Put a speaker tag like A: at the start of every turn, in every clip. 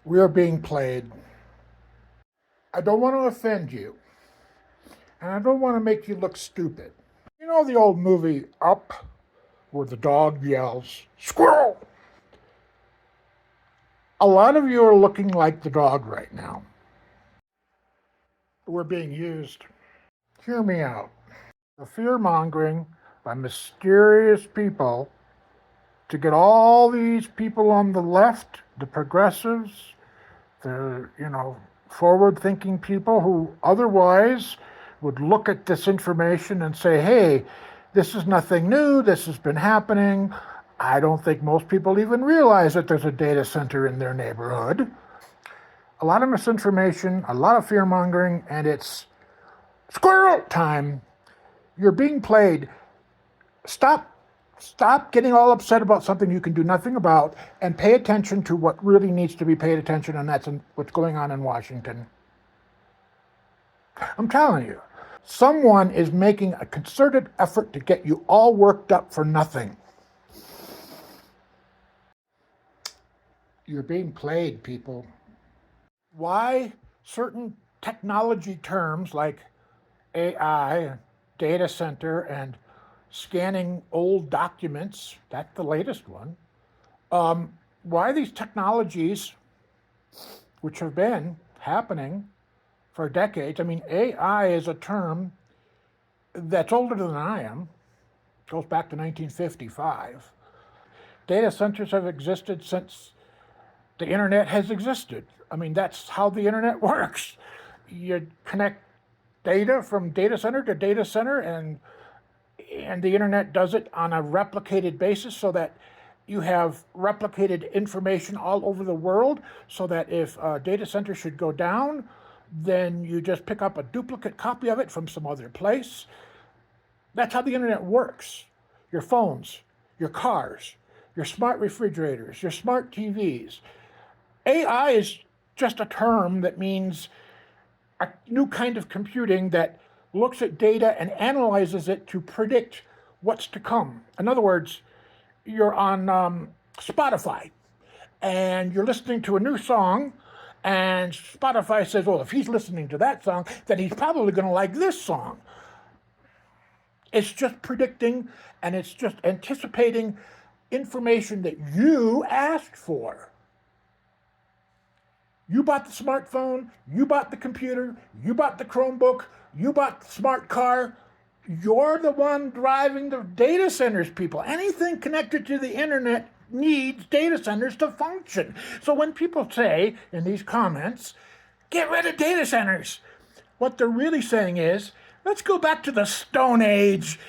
A: We are being played. I don't want to offend you, and I don't want to make you look stupid. You know the old movie Up, where the dog yells, "Squirrel!" A lot of you are looking like the dog right now. We're being used. Hear me out. The fear mongering by mysterious people to get all these people on the left, the progressives, the, forward thinking people who otherwise would look at this information and say, hey, this is nothing new, this has been happening. I don't think most people even realize that there's a data center in their neighborhood. A lot of misinformation, a lot of fear mongering, and it's squirrel time. You're being played. Stop getting all upset about something you can do nothing about and pay attention to what really needs to be paid attention, and that's what's going on in Washington. I'm telling you, someone is making a concerted effort to get you all worked up for nothing. You're being played, people. Why certain technology terms like AI, data center, and scanning old documents, that's the latest one. Why these technologies, which have been happening for decades, I mean, AI is a term that's older than I am, goes back to 1955. Data centers have existed since the internet has existed. I mean, that's how the internet works. You connect data from data center to data center, and the internet does it on a replicated basis so that you have replicated information all over the world, so that if a data center should go down, then you just pick up a duplicate copy of it from some other place. That's how the internet works. Your phones, your cars, your smart refrigerators, your smart TVs. AI is just a term that means a new kind of computing that looks at data and analyzes it to predict what's to come. In other words, you're on Spotify and you're listening to a new song, and Spotify says, well, if he's listening to that song, then he's probably going to like this song. It's just predicting, and it's just anticipating information that you asked for. You bought the smartphone, you bought the computer, you bought the Chromebook, you bought the smart car. You're the one driving the data centers, people. Anything connected to the internet needs data centers to function. So when people say in these comments, get rid of data centers, what they're really saying is, let's go back to the Stone Age.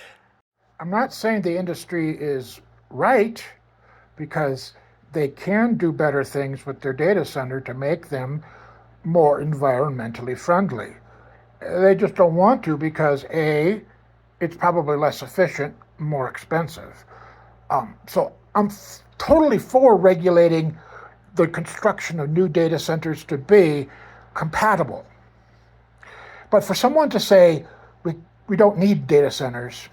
A: I'm not saying the industry is right, because they can do better things with their data center to make them more environmentally friendly. They just don't want to because A, it's probably less efficient, more expensive. So I'm totally for regulating the construction of new data centers to be compatible. But for someone to say we don't need data centers,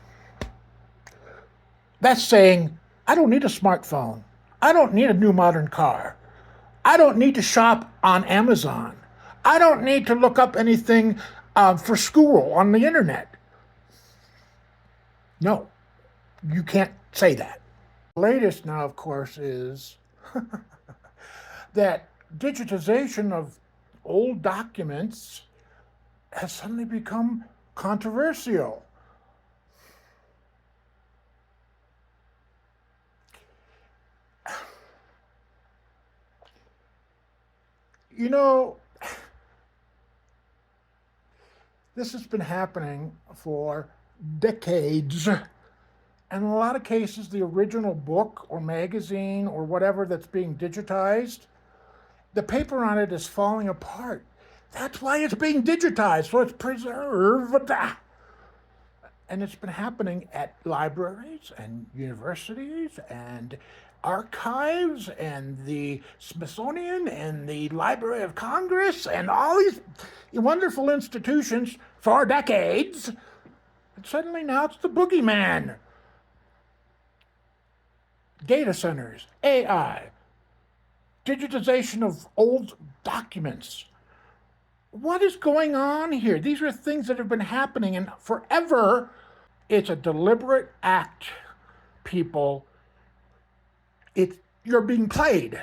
A: that's saying I don't need a smartphone. I don't need a new modern car. I don't need to shop on Amazon. I don't need to look up anything for school on the internet. No, you can't say that. The latest now, of course, is that digitization of old documents has suddenly become controversial. You know, this has been happening for decades. And in a lot of cases, the original book or magazine or whatever that's being digitized, the paper on it is falling apart. That's why it's being digitized, so it's preserved. And it's been happening at libraries and universities and archives and the Smithsonian and the Library of Congress and all these wonderful institutions for decades. And suddenly now it's the boogeyman. Data centers, AI. digitization of old documents. What is going on here? These are things that have been happening and forever. It's a deliberate act, people. You're being played.